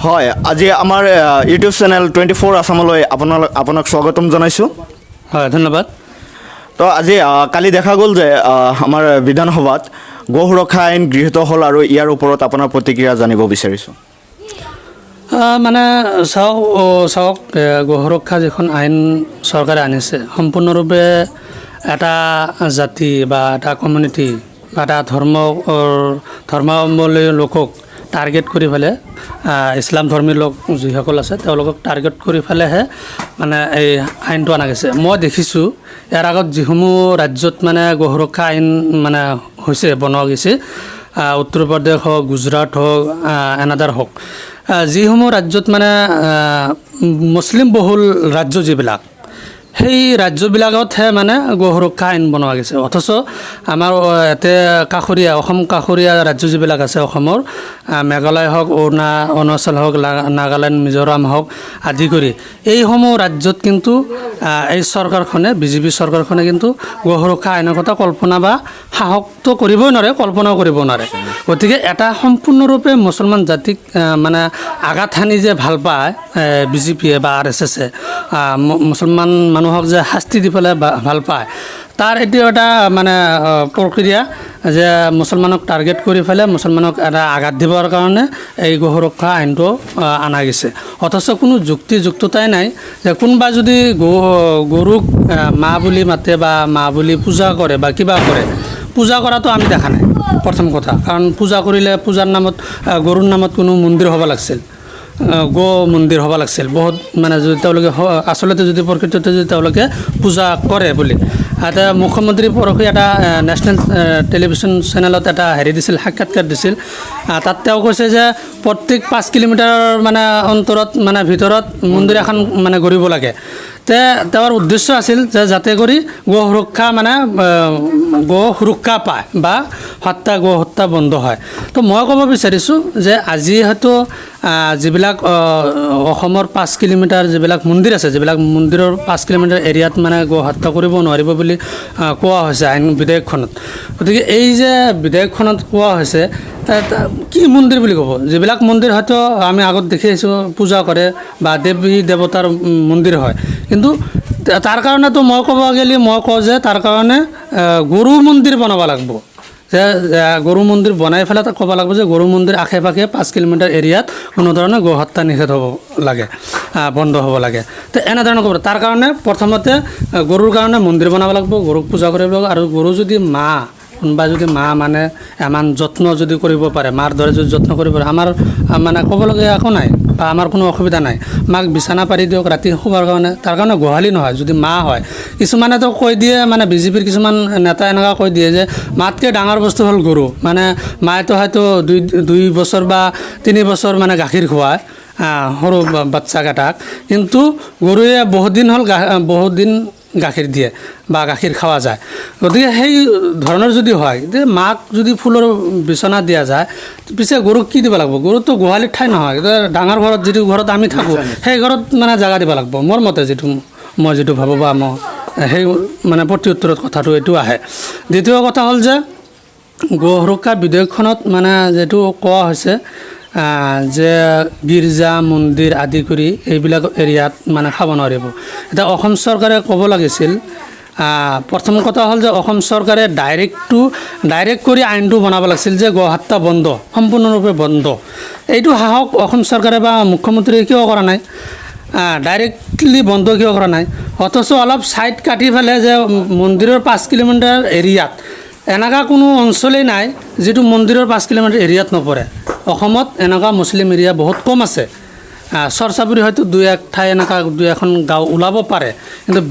হয়, আজি আমাৰ ইউটিউব চেনেল 24 আছামলৈ আপোনাক স্বাগতম জনাইছোঁ। হয়, ধন্যবাদ। তো আজি কালি দেখা গ'ল যে আমাৰ বিধানসভাত গো সুৰক্ষা আইন গৃহীত হ'ল আৰু ইয়াৰ ওপৰত আপোনাৰ প্ৰতিক্ৰিয়া জানিব বিচাৰিছোঁ। মানে চাওক গো সুৰক্ষা যিখন আইন চৰকাৰে আনিছে সম্পূৰ্ণৰূপে এটা জাতি বা এটা কমিউনিটি বা এটা ধৰ্মাৱলম্বী লোকক টাৰ্গেট কৰি পেলাই ইছলাম ধৰ্মী লোক যিসকল আছে তেওঁলোকক টাৰ্গেট কৰি পেলাইহে মানে এই আইনটো অনা গৈছে। মই দেখিছোঁ ইয়াৰ আগত যিসমূহ ৰাজ্যত মানে গো সুৰক্ষা আইন মানে হৈছে বনোৱা গৈছে, উত্তৰ প্ৰদেশ হওক, গুজৰাট হওক, এনাদাৰ হওক, যিসমূহ ৰাজ্যত মানে মুছলিম বহুল ৰাজ্য যিবিলাক, সেই ৰাজ্যবিলাকতহে মানে গো সুৰক্ষা আইন বনোৱা গৈছে। অথচ আমাৰ ইয়াতে অসম কাষৰীয়া ৰাজ্য যিবিলাক আছে অসমৰ, মেঘালয় হওক, অৰুণাচল হওক, নাগালেণ্ড, মিজোৰাম হওক আদি কৰি এইসমূহ ৰাজ্যত কিন্তু এই চৰকাৰখনে, বিজেপি চৰকাৰখনে কিন্তু গো সুৰক্ষা আইনৰ কথা কল্পনা বা সাহসটো কৰিবই নোৱাৰে, কল্পনাও কৰিব নোৱাৰে। গতিকে এটা সম্পূৰ্ণৰূপে মুছলমান জাতিক মানে আঘাত সানি যে ভাল পায় বিজেপিয়ে বা RSSে, মুছলমান মানুহক যে শাস্তি দি পেলাই ভাল পায়, তাৰ এইটো এটা মানে প্ৰক্ৰিয়া যে মুছলমানক টাৰ্গেট কৰি পেলাই মুছলমানক এটা আঘাত দিবৰ কাৰণে এই গো সুৰক্ষা আইনটো অনা গৈছে। অথচ কোনো যুক্তিযুক্ততাই নাই যে কোনোবা যদি গৰুক মা বুলি মাতে বা মা বুলি পূজা কৰে বা কিবা কৰে, পূজা কৰাটো আমি দেখা নাই প্ৰথম কথা। কাৰণ পূজা কৰিলে পূজাৰ নামত গৰুৰ নামত কোনো মন্দিৰ হ'ব লাগিছিল, গো মন্দিৰ হ'ব লাগিছিল। বহুত মানে যদি তেওঁলোকে আচলতে যদি প্ৰকৃততে যদি তেওঁলোকে পূজা কৰে বুলি, এটা মুখ্যমন্ত্ৰী পৰহি এটা নেশ্যনেল টেলিভিশ্যন চেনেলত এটা দিছিল, সাক্ষাৎকাৰ দিছিল। তাত তেওঁ কৈছে যে প্ৰত্যেক 5 কিলোমিটাৰৰ মানে অন্তৰত মানে ভিতৰত মন্দিৰ এখন মানে গঢ়িব লাগে। তেওঁৰ উদ্দেশ্য আছিল যে যাতে কৰি গো সুৰক্ষা পায় বা গো হত্যা বন্ধ হয়। তো মই ক'ব বিচাৰিছোঁ যে আজি হয়তো যিবিলাক অসমৰ 5 কিলোমিটাৰ যিবিলাক মন্দিৰ আছে, যিবিলাক মন্দিৰৰ 5 কিলোমিটাৰ এৰিয়াত মানে গো হত্যা কৰিব নোৱাৰিব বুলি কোৱা হৈছে আইন বিধেয়কখনত। গতিকে এই যে বিধেয়কখনত কোৱা হৈছে কি মন্দিৰ বুলি ক'ব, যিবিলাক মন্দিৰ হয়তো আমি আগত দেখি আহিছোঁ পূজা কৰে বা দেৱী দেৱতাৰ মন্দিৰ হয়, কিন্তু তাৰ কাৰণেতো মই ক'ব গ'লে মই কওঁ যে তাৰ কাৰণে গৰু মন্দিৰ বনাব লাগিব। যে গৰু মন্দিৰ বনাই পেলাই তাক ক'ব লাগিব যে গৰু মন্দিৰ আশে পাশে 5 কিলোমিটাৰ এৰিয়াত কোনো ধৰণৰ গো হত্যা নিষেধ হ'ব লাগে, বন্ধ হ'ব লাগে। তো এনেধৰণৰ ক'ব। তাৰ কাৰণে প্ৰথমতে গৰুৰ কাৰণে মন্দিৰ বনাব লাগিব, গৰুক পূজা কৰিব লাগিব। আৰু গৰু যদি কোনোবা যদি মানে ইমান যত্ন যদি কৰিব পাৰে, মাৰ দৰে যদি যত্ন কৰিব পাৰে, আমাৰ মানে ক'বলগীয়া একো নাই বা আমাৰ কোনো অসুবিধা নাই। মাক বিছানা পাৰি দিয়ক ৰাতি শুবৰ কাৰণে, তাৰ কাৰণে গোহালি নহয়, যদি মা হয়। কিছুমানেতো কৈ দিয়ে, মানে বিজেপিৰ কিছুমান নেতা এনেকুৱা কৈ দিয়ে যে মাতকৈ ডাঙৰ বস্তু হ'ল গৰু। মানে মায়েতো হয়তো 2 বছৰ বা 3 বছৰ মানে গাখীৰ খুৱায় সৰু বাচ্চাকেইটাক, কিন্তু গৰুৱে বহুত দিন গাখীৰ দিয়ে বা গাখীৰ খোৱা যায়। গতিকে সেই ধৰণৰ যদি হয়, যে মাক যদি ফুলৰ বিচনা দিয়া যায়, পিছে গৰুক কি দিব লাগিব? গৰুটো গোহালিৰ ঠাই নহয়, ডাঙৰ ঘৰত যিটো ঘৰত আমি থাকোঁ সেই ঘৰত মানে জেগা দিব লাগিব। মোৰ মতে মই যিটো ভাবোঁ বা মই সেই মানে প্ৰতি উত্তৰত কথাটো এইটো আহে। দ্বিতীয় কথা হ'ল যে গো সুৰক্ষা বিধেয়কখনত মানে যিটো কোৱা হৈছে যে গীৰ্জা মন্দিৰ আদি কৰি এইবিলাক এৰিয়াত মানে খাব নোৱাৰিব। এতিয়া অসম চৰকাৰে ক'ব লাগিছিল, প্ৰথম কথা হ'ল যে অসম চৰকাৰে ডাইৰেক্ট কৰি আইনটো বনাব লাগিছিল যে গো হত্যা বন্ধ, সম্পূৰ্ণৰূপে বন্ধ। এইটো সাহস অসম চৰকাৰে বা মুখ্যমন্ত্ৰীয়ে কিয় কৰা নাই? ডাইৰেক্টলি বন্ধ কিয় কৰা নাই? অথচ অলপ ছাইড কাটি পেলাই যে মন্দিৰৰ 5 কিলোমিটাৰ এৰিয়াত এনেকুৱা কোনো অঞ্চলেই নাই যিটো মন্দিৰৰ 5 কিলোমিটাৰ এৰিয়াত নপৰে। অসমত এনেকুৱা মুছলিম এৰিয়া বহুত কম আছে। চৰচাপুৰি হয়তো 2-1 ঠাই এনেকুৱা 2-এখন গাঁও ওলাব পাৰে, কিন্তু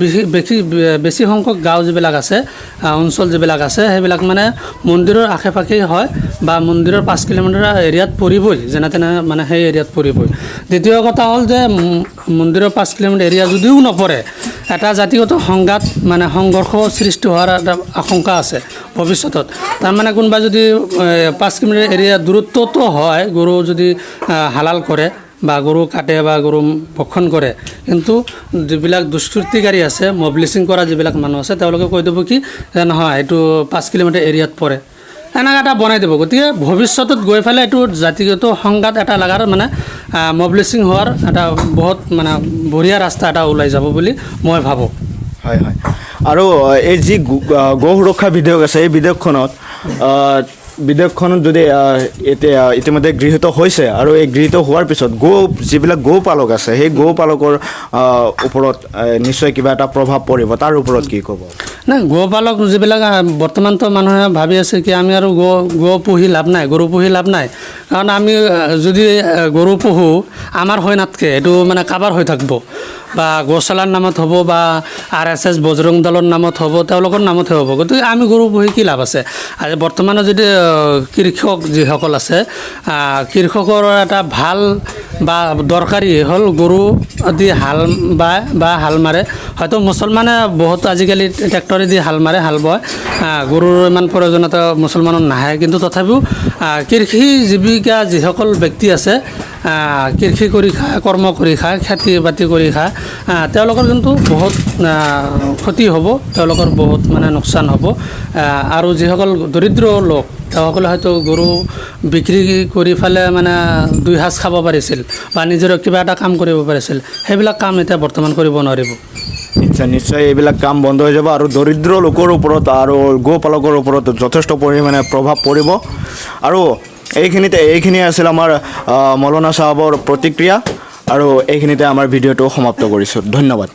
বেছি সংখ্যক গাঁও যিবিলাক আছে, অঞ্চল যিবিলাক আছে, সেইবিলাক মানে মন্দিৰৰ আশে পাশেই হয় বা মন্দিৰৰ 5 কিলোমিটাৰ এৰিয়াত পৰিবই, যেনে তেনে মানে সেই এৰিয়াত পৰিবই। দ্বিতীয় কথা হ'ল যে মন্দিৰৰ 5 কিলোমিটাৰ এৰিয়া যদিও নপৰে, এটা জাতিগত সংঘৰ্ষ সৃষ্টি হোৱাৰ এটা আশংকা আছে ভৱিষ্যতত। তাৰমানে কোনোবা যদি 5 কিলোমিটাৰ এৰিয়া দূৰত্বতো হয়, গৰু যদি হালাল কৰে বা গৰু কাটে বা গৰু ভক্ষণ কৰে, কিন্তু যিবিলাক দুষ্কৃতিকাৰী আছে, মব লিচিং কৰা যিবিলাক মানুহ আছে, তেওঁলোকে কৈ দিব কি যে নহয় এইটো 5 কিলোমিটাৰ এৰিয়াত পৰে। এনেকৈ এটা বনাই দিব। গতিকে ভৱিষ্যতত গৈ পেলাই এইটো জাতিগত সংঘাত এটা লগাৰ মানে মবিলাইজিং হোৱাৰ এটা বহুত মানে বঢ়িয়া ৰাস্তা এটা ওলাই যাব বুলি মই ভাবোঁ। হয় হয়। আৰু এই যি গো সুৰক্ষা বিধেয়ক আছে এই বিধেয়কখনত যদি এতিয়া ইতিমধ্যে গৃহীত হৈছে আৰু এই গৃহীত হোৱাৰ পিছত যিবিলাক গো পালক আছে সেই গো পালকৰ ওপৰত নিশ্চয় কিবা এটা প্ৰভাৱ পৰিব, তাৰ ওপৰত কি ক'ব? নাই, গো পালক যিবিলাক বৰ্তমানতো মানুহে ভাবি আছে কি আমি আৰু গো পুহি লাভ নাই, গৰু পুহি লাভ নাই, কাৰণ আমি যদি গৰু পুহোঁ আমাৰ হৈ নাথাকে, এইটো মানে কাৰোবাৰ হৈ থাকিব, বা গৌশালাৰ নামত হ'ব বা RSS বজৰং দলৰ নামত হ'ব, তেওঁলোকৰ নামতহে হ'ব। গতিকে আমি গৰু পুহি কি লাভ আছে? আজি বৰ্তমানে যদি কৃষক যিসকল আছে, কৃষকৰ এটা ভাল বা দৰকাৰী হ'ল গৰু দি হাল বায় বা হাল মাৰে। হয়তো মুছলমানে বহুত আজিকালি ট্ৰেক্টৰেদি হাল মাৰে, হাল বয়, গৰুৰ ইমান প্ৰয়োজনীয়তা মুছলমানৰ নাহে, কিন্তু তথাপিও কৃষি জীৱিকা যিসকল ব্যক্তি আছে, কৃষি কৰি খায়, কৰ্ম কৰি খায়, খেতি বাতি কৰি খায়, তেওঁলোকৰ কিন্তু বহুত ক্ষতি হ'ব, তেওঁলোকৰ বহুত মানে লোকচান হ'ব। আৰু যিসকল দৰিদ্ৰ লোক তেওঁসকলে হয়তো গৰু বিক্ৰী কৰি পেলাই মানে 2 সাঁজ খাব পাৰিছিল বা নিজৰ কিবা এটা কাম কৰিব পাৰিছিল, সেইবিলাক কাম এতিয়া বৰ্তমান কৰিব নোৱাৰিব। নিশ্চয় এইবিলাক কাম বন্ধ হৈ যাব আৰু দৰিদ্ৰ লোকৰ ওপৰত আৰু গো পালকৰ ওপৰত যথেষ্ট পৰিমাণে প্ৰভাৱ পৰিব। আৰু এইখিনি আছিল আমাৰ মৌলানা চাহাবৰ প্ৰতিক্ৰিয়া, আৰু এইখিনিতে আমাৰ ভিডিঅ'টো সমাপ্ত কৰিছোঁ। ধন্যবাদ।